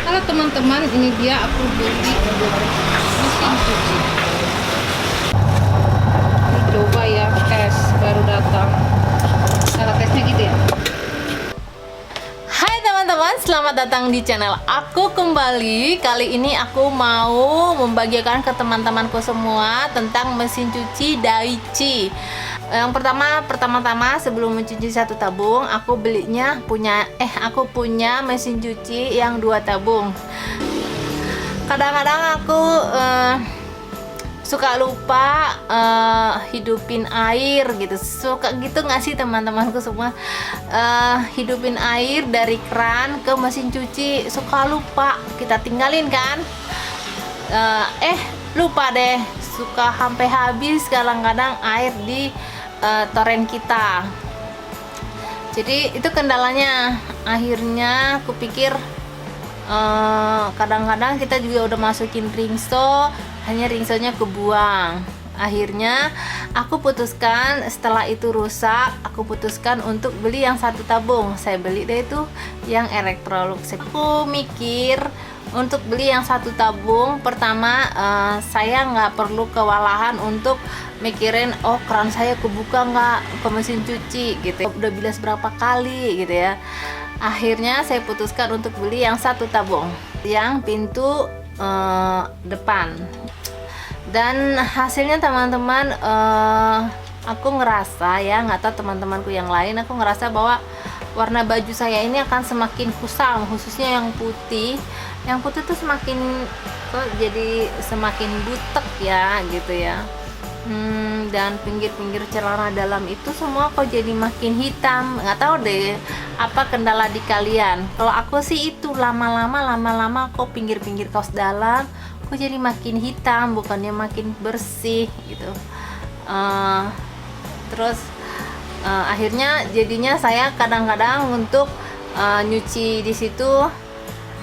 Halo teman-teman, ini dia aku beli mesin cuci. Ini coba ya, tes baru datang. Cara tesnya gitu ya. Hai teman-teman, selamat datang di channel aku kembali. Kali ini aku mau membagikan ke teman-temanku semua tentang mesin cuci Daichi. Yang pertama-tama sebelum mencuci satu tabung, aku punya mesin cuci yang 2 tabung. Kadang-kadang aku suka lupa hidupin air gitu. Suka gitu nggak sih teman-temanku semua? Hidupin air dari keran ke mesin cuci, suka lupa, kita tinggalin kan. Lupa deh, suka sampai habis kadang-kadang air di toren kita. Jadi itu kendalanya. Akhirnya aku pikir kadang-kadang kita juga udah masukin ringso, hanya ringsonya kebuang. Akhirnya aku putuskan, setelah itu rusak, aku putuskan untuk beli yang 1 tabung. Saya beli deh itu yang Electrolux. Aku mikir untuk beli yang 1 tabung. Pertama, saya nggak perlu kewalahan untuk mikirin, oh keran saya kebuka nggak ke mesin cuci gitu, udah bilas berapa kali gitu ya. Akhirnya saya putuskan untuk beli yang 1 tabung, yang pintu depan. Dan hasilnya teman-teman, aku ngerasa ya, nggak tahu teman-temanku yang lain, aku ngerasa bahwa warna baju saya ini akan semakin kusam, khususnya yang putih. Yang putih tuh semakin kok jadi semakin butek ya gitu ya. Dan pinggir-pinggir celana dalam itu semua kok jadi makin hitam. Nggak tahu deh apa kendala di kalian. Kalau aku sih itu lama-lama kok pinggir-pinggir kaos dalam kok jadi makin hitam, bukannya makin bersih gitu. Terus akhirnya jadinya saya kadang-kadang untuk nyuci di situ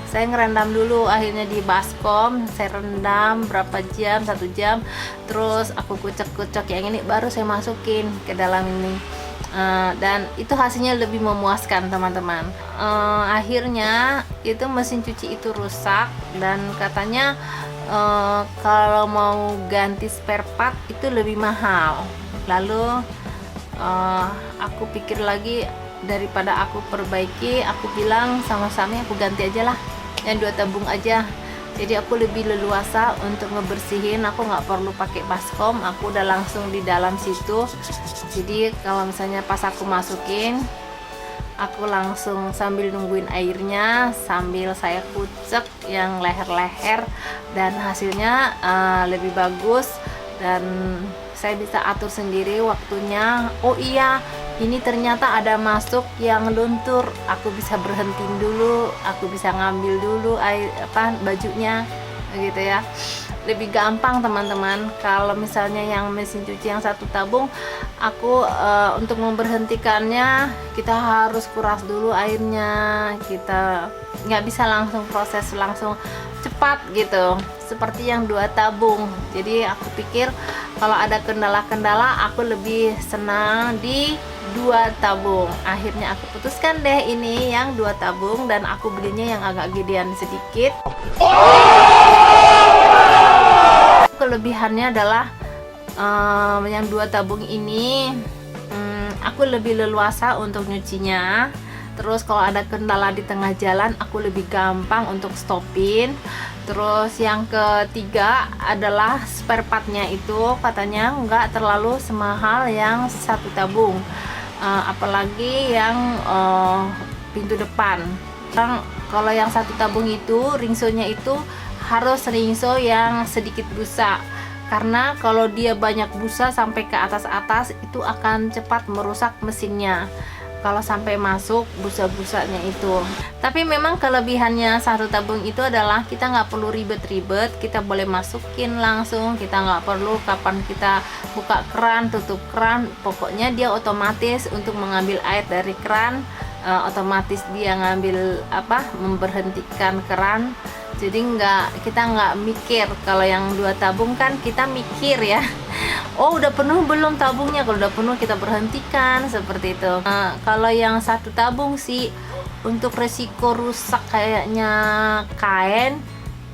saya ngerendam dulu, akhirnya di baskom saya rendam berapa jam, 1 jam, terus aku kucek-kucek yang ini baru saya masukin ke dalam ini. Dan itu hasilnya lebih memuaskan teman-teman. Akhirnya itu mesin cuci itu rusak, dan katanya kalau mau ganti spare part itu lebih mahal. Lalu aku pikir lagi, daripada aku perbaiki, aku bilang sama Sami aku ganti aja lah yang 2 tabung aja. Jadi aku lebih leluasa untuk ngebersihin, aku nggak perlu pakai baskom, aku udah langsung di dalam situ. Jadi kalau misalnya pas aku masukin, aku langsung sambil nungguin airnya, sambil saya kucek yang leher-leher, dan hasilnya lebih bagus. Dan saya bisa atur sendiri waktunya. Oh iya, ini ternyata ada masuk yang luntur, aku bisa berhentiin dulu, aku bisa ngambil dulu air bajunya gitu ya. Lebih gampang teman-teman. Kalau misalnya yang mesin cuci yang 1 tabung, aku untuk memberhentikannya kita harus kuras dulu airnya, kita nggak bisa langsung proses langsung cepat gitu seperti yang 2 tabung. Jadi aku pikir kalau ada kendala-kendala, aku lebih senang di 2 tabung. Akhirnya aku putuskan deh ini yang 2 tabung, dan aku belinya yang agak gedean sedikit. Kelebihannya adalah yang 2 tabung ini aku lebih leluasa untuk nyucinya. Terus kalau ada kendala di tengah jalan, aku lebih gampang untuk stopin. Terus yang ketiga adalah spare partnya itu katanya nggak terlalu semahal yang 1 tabung, apalagi yang pintu depan. Kalau yang 1 tabung itu ringsonya itu harus ringso yang sedikit busa, karena kalau dia banyak busa sampai ke atas-atas itu akan cepat merusak mesinnya kalau sampai masuk busa-busanya itu. Tapi memang kelebihannya 1 tabung itu adalah kita nggak perlu ribet-ribet, kita boleh masukin langsung, kita nggak perlu kapan kita buka keran, tutup keran, pokoknya dia otomatis untuk mengambil air dari keran, otomatis dia ngambil memberhentikan keran. Jadi kita nggak mikir. Kalau yang 2 tabung kan kita mikir ya, oh udah penuh belum tabungnya, kalau udah penuh kita berhentikan seperti itu. Kalau yang 1 tabung sih untuk resiko rusak kayaknya kain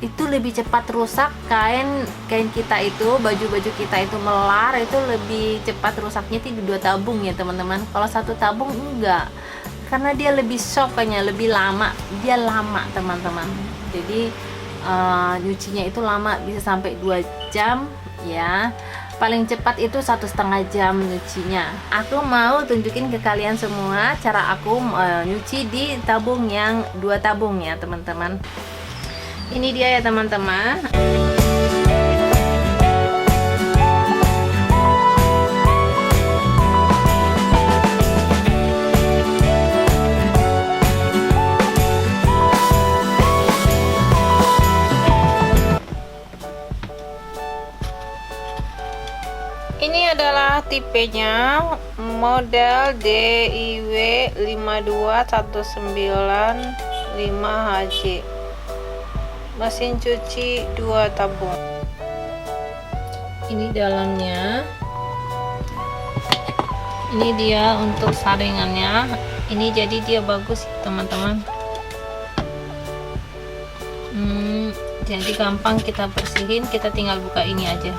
itu lebih cepat rusak. Kain kita itu, baju-baju kita itu melar itu lebih cepat rusaknya itu 2 tabung ya teman-teman. Kalau 1 tabung enggak, karena dia lebih soft kayaknya, lebih lama, dia lama teman-teman. Jadi nyucinya itu lama, bisa sampai 2 jam ya. Paling cepat itu 1,5 jam nyucinya. Aku mau tunjukin ke kalian semua cara aku nyuci di tabung yang 2 tabung ya teman-teman. Ini dia ya teman-teman. Ini adalah tipenya, model DIW 52195HJ. Mesin cuci 2 tabung. Ini dalamnya. Ini dia untuk saringannya. Ini jadi dia bagus teman-teman. Jadi gampang kita bersihin, kita tinggal buka ini aja.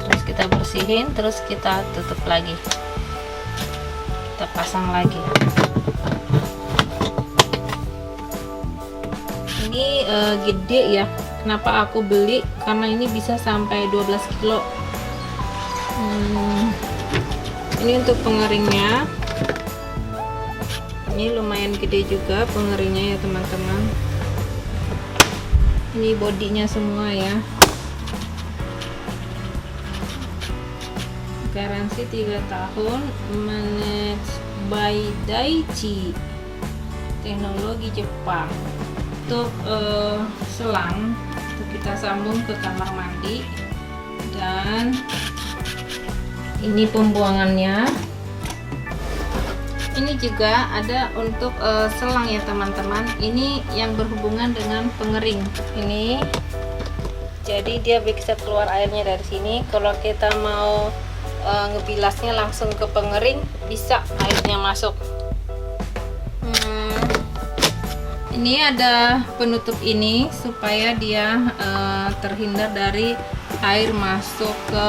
Terus kita bersihin, terus kita tutup lagi. Kita pasang lagi. Ini gede ya. Kenapa aku beli? Karena ini bisa sampai 12 kilo. Ini untuk pengeringnya. Ini lumayan gede juga pengeringnya ya teman-teman. Ini bodinya semua ya. Garansi 3 tahun. Managed by Daichi. Teknologi Jepang. Untuk selang itu kita sambung ke kamar mandi, dan ini pembuangannya. Ini juga ada untuk selang ya teman-teman. Ini yang berhubungan dengan pengering. Ini jadi dia bisa keluar airnya dari sini. Kalau kita mau ngebilasnya langsung ke pengering, bisa airnya masuk. Ini ada penutup ini supaya dia terhindar dari air masuk ke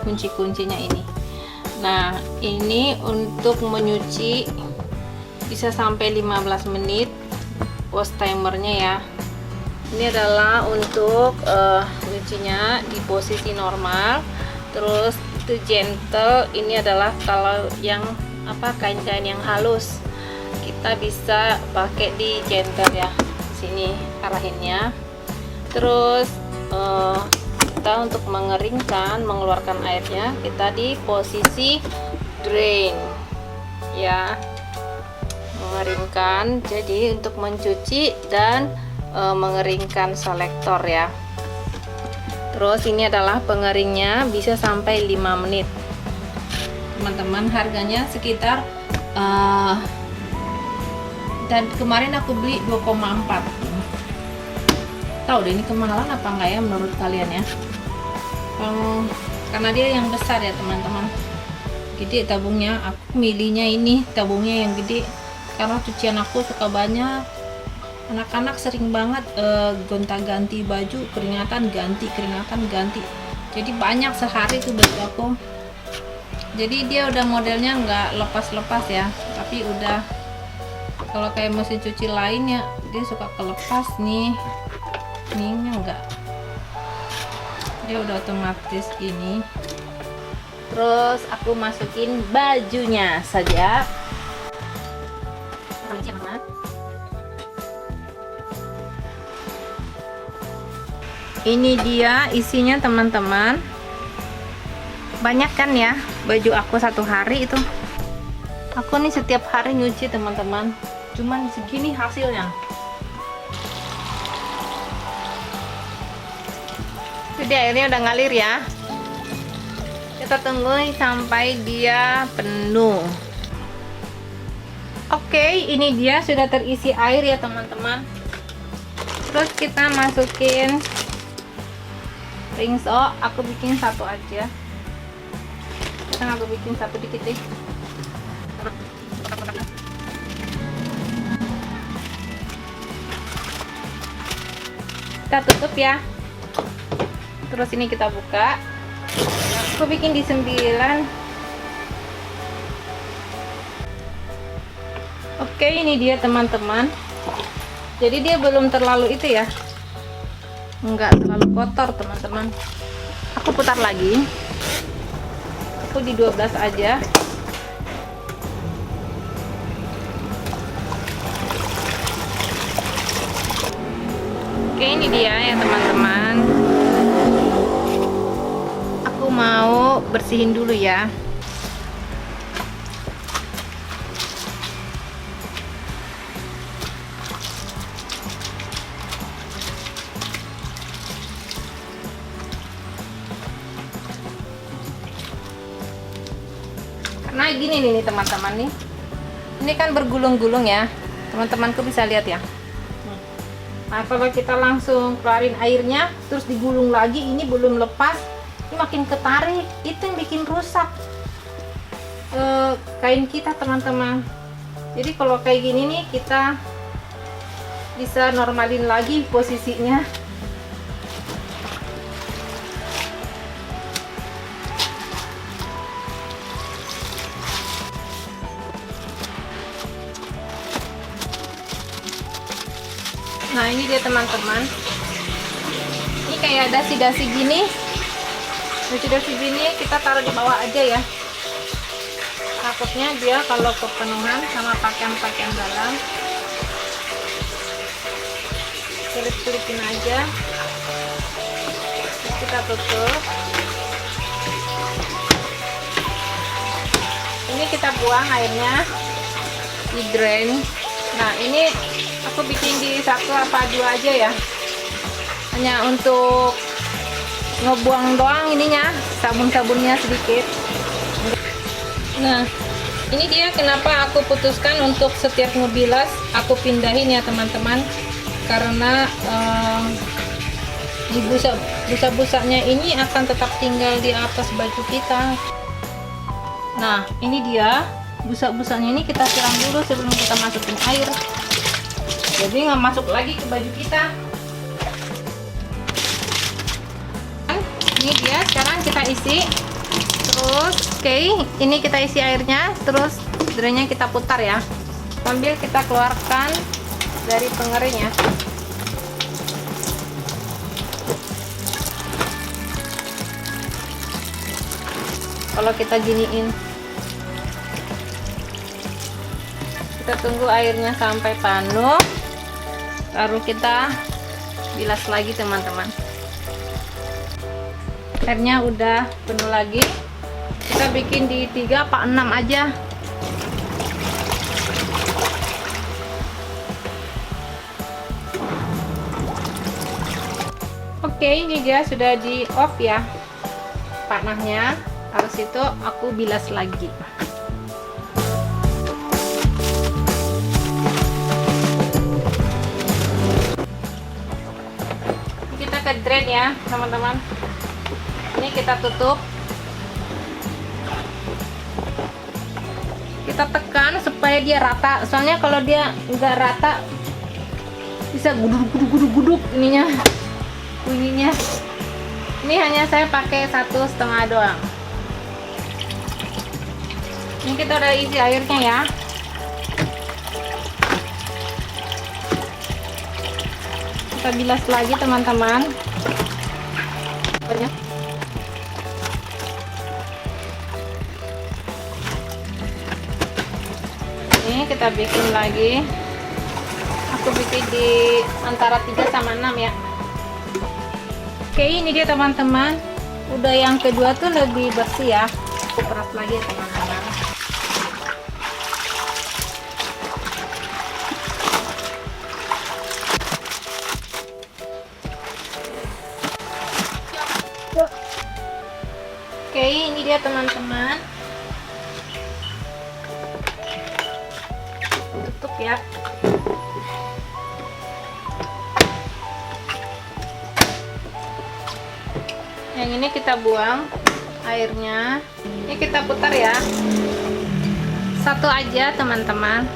kunci-kuncinya ini. Nah, ini untuk menyuci bisa sampai 15 menit wash timernya ya. Ini adalah untuk nyucinya di posisi normal. Terus itu gentle. Ini adalah kalau yang kain-kain yang halus, kita bisa pakai di gentle ya. Sini arahinnya. Terus kita untuk mengeringkan, mengeluarkan airnya, kita di posisi drain ya, mengeringkan. Jadi untuk mencuci dan mengeringkan selektor ya. Terus ini adalah pengeringnya, bisa sampai 5 menit teman-teman. Harganya sekitar dan kemarin aku beli 2,4. Tahu deh ini kemahalan apa enggak ya menurut kalian ya. Karena dia yang besar ya teman-teman, gede tabungnya. Aku milihnya ini tabungnya yang gede karena cucian aku suka banyak. Anak-anak sering banget gonta-ganti baju, keringatan ganti. Jadi banyak sehari tuh baju aku. Jadi dia udah modelnya nggak lepas-lepas ya, tapi udah, kalau kayak mesin cuci lainnya dia suka kelepas nih. Ininya enggak, dia udah otomatis ini. Terus aku masukin bajunya saja. Ini dia isinya teman-teman. Banyak kan ya baju aku satu hari itu. Aku nih setiap hari nyuci teman-teman. Cuman segini hasilnya. Jadi airnya udah ngalir ya. Kita tunggu sampai dia penuh. Oke, ini dia sudah terisi air ya teman-teman. Terus kita masukin rinso. Aku bikin satu aja. Aku bikin satu dikit deh. Kita tutup ya. Terus ini kita buka. Aku bikin di 9. Oke, ini dia teman-teman. Jadi dia belum terlalu itu ya, enggak terlalu kotor teman-teman. Aku putar lagi. Aku di 12 aja. Oke, ini dia ya teman-teman. Aku mau bersihin dulu ya. Karena gini nih teman-teman nih. Ini kan bergulung-gulung ya. Teman-temanku bisa lihat ya. Nah, kalau kita langsung keluarin airnya terus digulung lagi, ini belum lepas, ini makin ketarik, itu yang bikin rusak kain kita teman-teman. Jadi kalau kayak gini nih kita bisa normalin lagi posisinya. Nah, ini dia teman-teman. Ini kayak dasi-dasi gini. Dasi-dasi gini kita taruh di bawah aja ya. Takutnya dia kalau kepenuhan sama pakaian-pakaian dalam. Selip-selipin aja. Terus kita tutup. Ini kita buang airnya. Di drain. Nah, ini aku bikin di 1 apa 2 aja ya, hanya untuk ngebuang doang ininya, sabun-sabunnya sedikit. Nah, ini dia kenapa aku putuskan untuk setiap ngebilas aku pindahin ya teman-teman, karena di busa-busanya ini akan tetap tinggal di atas baju kita. Nah, ini dia busa-busanya, ini kita siram dulu sebelum kita masukin air, jadi nggak masuk lagi ke baju kita. Ini dia, sekarang kita isi terus. Oke, ini kita isi airnya, terus drainnya kita putar ya, sambil kita keluarkan dari pengeringnya. Kalau kita giniin, kita tunggu airnya sampai penuh, baru kita bilas lagi teman-teman. Airnya udah penuh lagi, kita bikin di 3 apa 6 aja. Oke, ini dia sudah di off ya panahnya. Harus itu aku bilas lagi. Kita ke drain ya teman-teman. Ini kita tutup, kita tekan supaya dia rata, soalnya kalau dia nggak rata bisa guduk ininya, bunyinya. Ini hanya saya pakai 1,5 doang. Ini kita udah isi airnya ya. Kita bilas lagi teman-teman. Ini kita bikin lagi. Aku bikin di antara 3 sama 6 ya. Oke, ini dia teman-teman. Udah yang kedua tuh lebih bersih ya. Aku peras lagi ya teman-teman. Oke, ini dia teman-teman. Tutup ya. Yang ini kita buang airnya. Ini kita putar ya Satu aja teman-teman,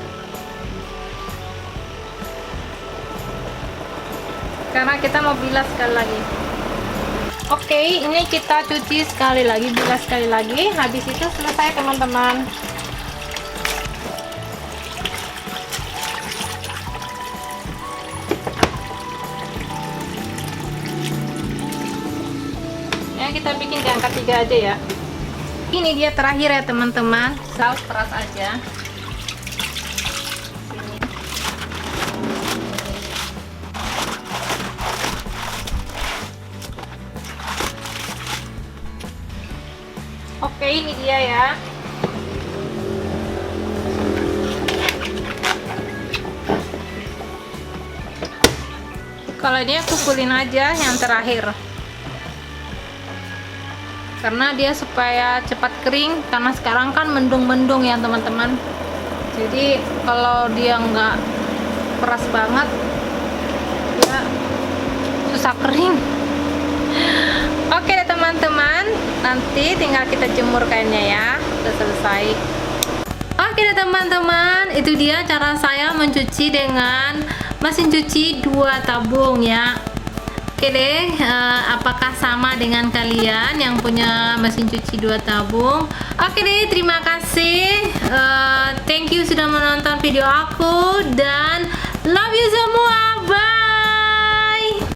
karena kita mau bilas sekali lagi. Oke, ini kita cuci sekali lagi, bilas sekali lagi, habis itu selesai teman-teman. Ya, kita bikin di angka 3 aja ya. Ini dia terakhir ya teman-teman, saus peras aja. Oke, ini dia ya. Kalau ini aku kukulin aja yang terakhir, karena dia supaya cepat kering, karena sekarang kan mendung-mendung ya teman-teman. Jadi kalau dia nggak keras banget ya susah kering. Oke deh teman-teman, nanti tinggal kita jemur kainnya ya. Udah selesai. Oke deh teman-teman, itu dia cara saya mencuci dengan mesin cuci 2 tabung ya. Oke deh, apakah sama dengan kalian yang punya mesin cuci 2 tabung? Oke deh, terima kasih. Thank you sudah menonton video aku dan love you semua. Bye.